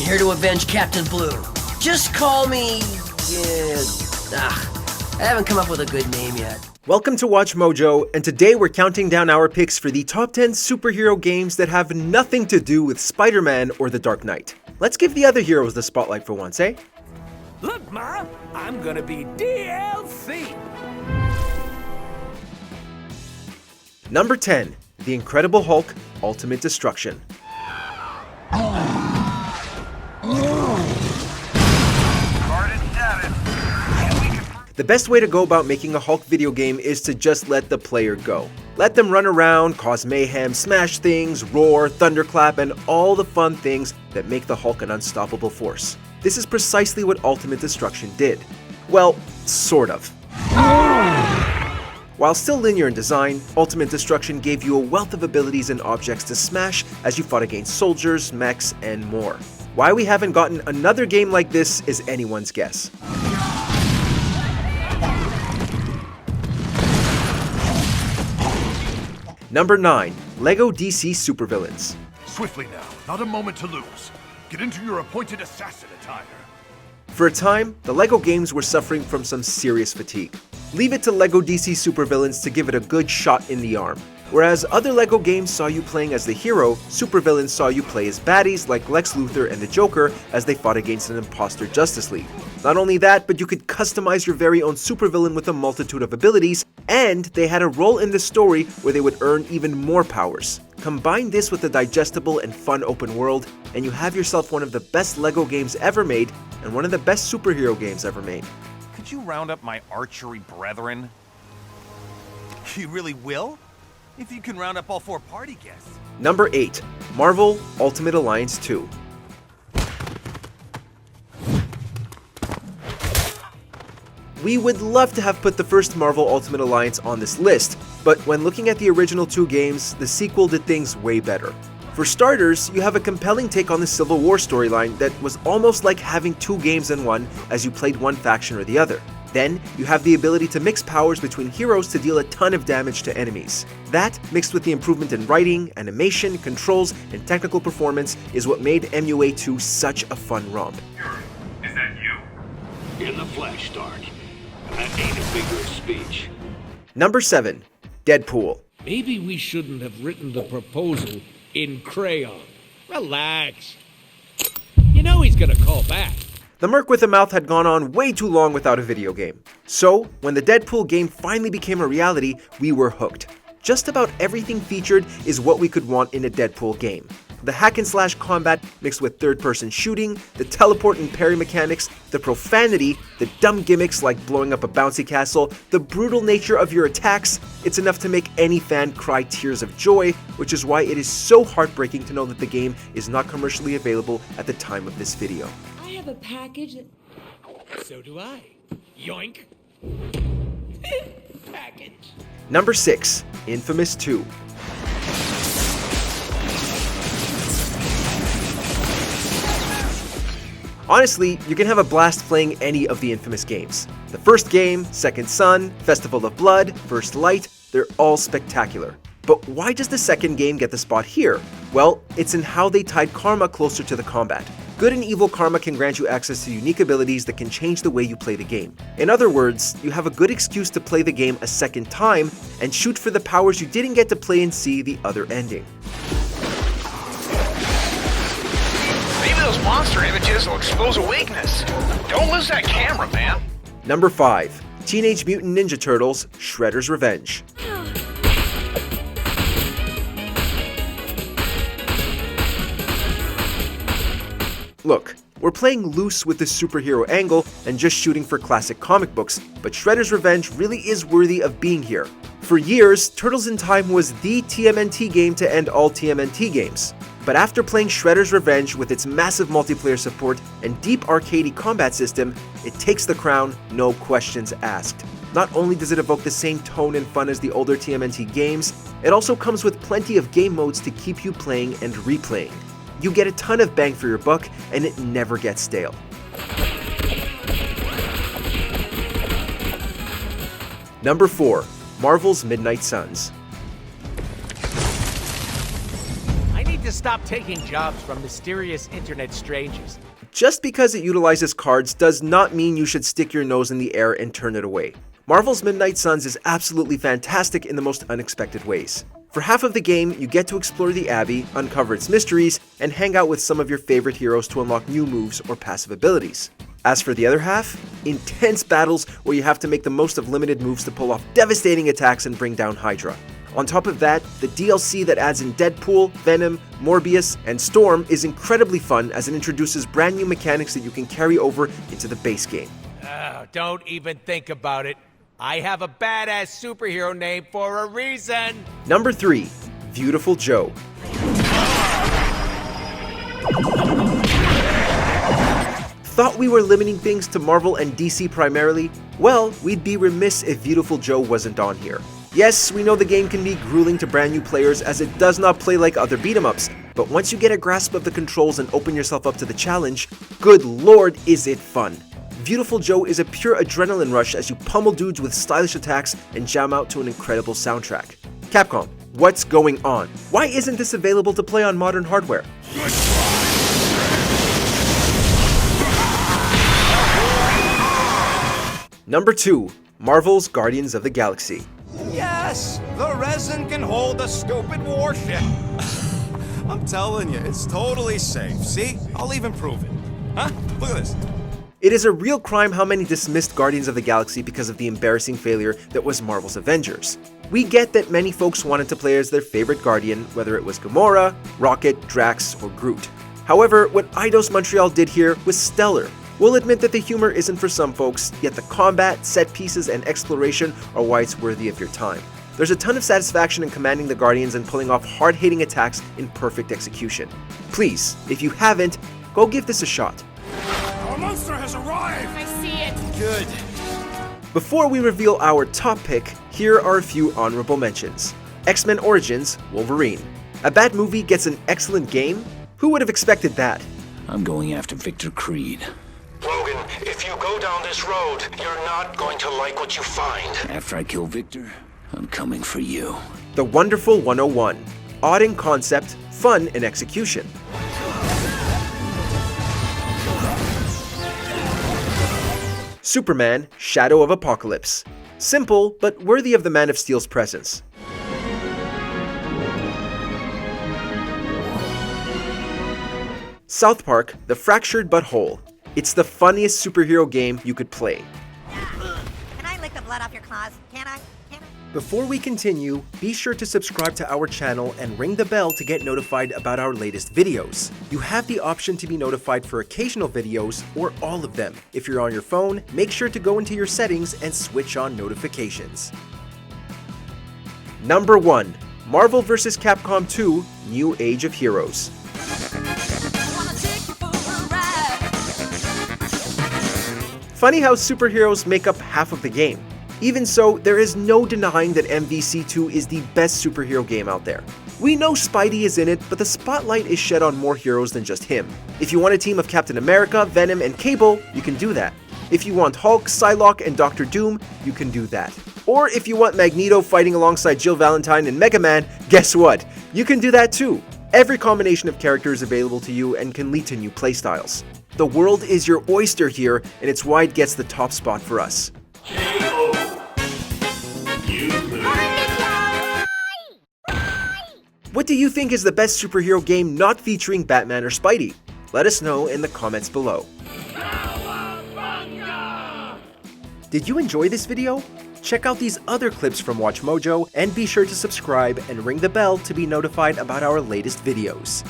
here to avenge Captain Blue. Just call me... I haven't come up with a good name yet. Welcome to Watch Mojo, and today we're counting down our picks for the top 10 superhero games that have nothing to do with Spider-Man or the Dark Knight. Let's give the other heroes the spotlight for once, eh? Look, Ma, I'm gonna be DLC. Number 10, The Incredible Hulk Ultimate Destruction. The best way to go about making a Hulk video game is to just let the player go. Let them run around, cause mayhem, smash things, roar, thunderclap, and all the fun things that make the Hulk an unstoppable force. This is precisely what Ultimate Destruction did. Well, sort of. While still linear in design, Ultimate Destruction gave you a wealth of abilities and objects to smash as you fought against soldiers, mechs, and more. Why we haven't gotten another game like this is anyone's guess. Number 9, LEGO DC Supervillains. Swiftly now, not a moment to lose. Get into your appointed assassin attire. For a time, the LEGO games were suffering from some serious fatigue. Leave it to LEGO DC Supervillains to give it a good shot in the arm. Whereas other LEGO games saw you playing as the hero, Supervillains saw you play as baddies like Lex Luthor and the Joker as they fought against an imposter Justice League. Not only that, but you could customize your very own supervillain with a multitude of abilities, and they had a role in the story where they would earn even more powers. Combine this with a digestible and fun open world, and you have yourself one of the best LEGO games ever made, and one of the best superhero games ever made. Could you round up my archery brethren? You really will? If you can round up all 4 party guests. Number 8, Marvel Ultimate Alliance 2. We would love to have put the first Marvel Ultimate Alliance on this list, but when looking at the original 2 games, the sequel did things way better. For starters, you have a compelling take on the Civil War storyline that was almost like having 2 games in one as you played one faction or the other. Then, you have the ability to mix powers between heroes to deal a ton of damage to enemies. That, mixed with the improvement in writing, animation, controls, and technical performance, is what made MUA2 such a fun romp. Is that you? In the flesh, Stark. That ain't a figure of speech. Number 7, Deadpool. Maybe we shouldn't have written the proposal in crayon. Relax. You know he's gonna call back. The Merc with a Mouth had gone on way too long without a video game. So, when the Deadpool game finally became a reality, we were hooked. Just about everything featured is what we could want in a Deadpool game. The hack and slash combat mixed with third-person shooting, the teleport and parry mechanics, the profanity, the dumb gimmicks like blowing up a bouncy castle, the brutal nature of your attacks, it's enough to make any fan cry tears of joy, which is why it is so heartbreaking to know that the game is not commercially available at the time of this video. I have a package that... So do I. Yoink. Package. Number 6, Infamous 2. Honestly, you can have a blast playing any of the Infamous games. The first game, Second Son, Festival of Blood, First Light, they're all spectacular. But why does the second game get the spot here? Well, it's in how they tied karma closer to the combat. Good and evil karma can grant you access to unique abilities that can change the way you play the game. In other words, you have a good excuse to play the game a second time and shoot for the powers you didn't get to play and see the other ending. Maybe those monster images will expose a weakness. Don't lose that camera, man. Number 5, Teenage Mutant Ninja Turtles Shredder's Revenge. Look, we're playing loose with the superhero angle and just shooting for classic comic books, but Shredder's Revenge really is worthy of being here. For years, Turtles in Time was the TMNT game to end all TMNT games. But after playing Shredder's Revenge with its massive multiplayer support and deep arcadey combat system, it takes the crown, no questions asked. Not only does it evoke the same tone and fun as the older TMNT games, it also comes with plenty of game modes to keep you playing and replaying. You get a ton of bang for your buck, and it never gets stale. Number 4, Marvel's Midnight Suns. I need to stop taking jobs from mysterious internet strangers. Just because it utilizes cards does not mean you should stick your nose in the air and turn it away. Marvel's Midnight Suns is absolutely fantastic in the most unexpected ways. For half of the game, you get to explore the Abbey, uncover its mysteries, and hang out with some of your favorite heroes to unlock new moves or passive abilities. As for the other half, intense battles where you have to make the most of limited moves to pull off devastating attacks and bring down Hydra. On top of that, the DLC that adds in Deadpool, Venom, Morbius, and Storm is incredibly fun as it introduces brand new mechanics that you can carry over into the base game. Don't even think about it. I have a badass superhero name for a reason. Number 3. Viewtiful Joe. Thought we were limiting things to Marvel and DC primarily? Well, we'd be remiss if Viewtiful Joe wasn't on here. Yes, we know the game can be grueling to brand new players as it does not play like other beat-em-ups, but once you get a grasp of the controls and open yourself up to the challenge, good lord is it fun. Viewtiful Joe is a pure adrenaline rush as you pummel dudes with stylish attacks and jam out to an incredible soundtrack. Capcom, what's going on? Why isn't this available to play on modern hardware? Number 2. Marvel's Guardians of the Galaxy. Yes, the resin can hold a stupid warship. I'm telling you, it's totally safe. See? I'll even prove it. Huh? Look at this. It is a real crime how many dismissed Guardians of the Galaxy because of the embarrassing failure that was Marvel's Avengers. We get that many folks wanted to play as their favorite Guardian, whether it was Gamora, Rocket, Drax, or Groot. However, what Eidos Montreal did here was stellar. We'll admit that the humor isn't for some folks, yet the combat, set pieces, and exploration are why it's worthy of your time. There's a ton of satisfaction in commanding the Guardians and pulling off hard-hitting attacks in perfect execution. Please, if you haven't, go give this a shot. Our monster has arrived! I see it. Good. Before we reveal our top pick, here are a few honorable mentions. X-Men Origins, Wolverine. A bad movie gets an excellent game? Who would have expected that? I'm going after Victor Creed. Logan, if you go down this road, you're not going to like what you find. After I kill Victor, I'm coming for you. The Wonderful 101. Odd in concept, fun in execution. Superman, Shadow of Apocalypse. Simple, but worthy of the Man of Steel's presence. South Park, The Fractured But Whole. It's the funniest superhero game you could play. Can I lick the blood off your claws? Can I? Before we continue, be sure to subscribe to our channel and ring the bell to get notified about our latest videos. You have the option to be notified for occasional videos or all of them. If you're on your phone, make sure to go into your settings and switch on notifications. Number 1. Marvel vs. Capcom 2 New Age of Heroes. Funny how superheroes make up half of the game. Even so, there is no denying that MVC2 is the best superhero game out there. We know Spidey is in it, but the spotlight is shed on more heroes than just him. If you want a team of Captain America, Venom, and Cable, you can do that. If you want Hulk, Psylocke, and Doctor Doom, you can do that. Or if you want Magneto fighting alongside Jill Valentine and Mega Man, guess what? You can do that too. Every combination of characters is available to you and can lead to new playstyles. The world is your oyster here, and it's why it gets the top spot for us. What do you think is the best superhero game not featuring Batman or Spidey? Let us know in the comments below. Did you enjoy this video? Check out these other clips from WatchMojo and be sure to subscribe and ring the bell to be notified about our latest videos.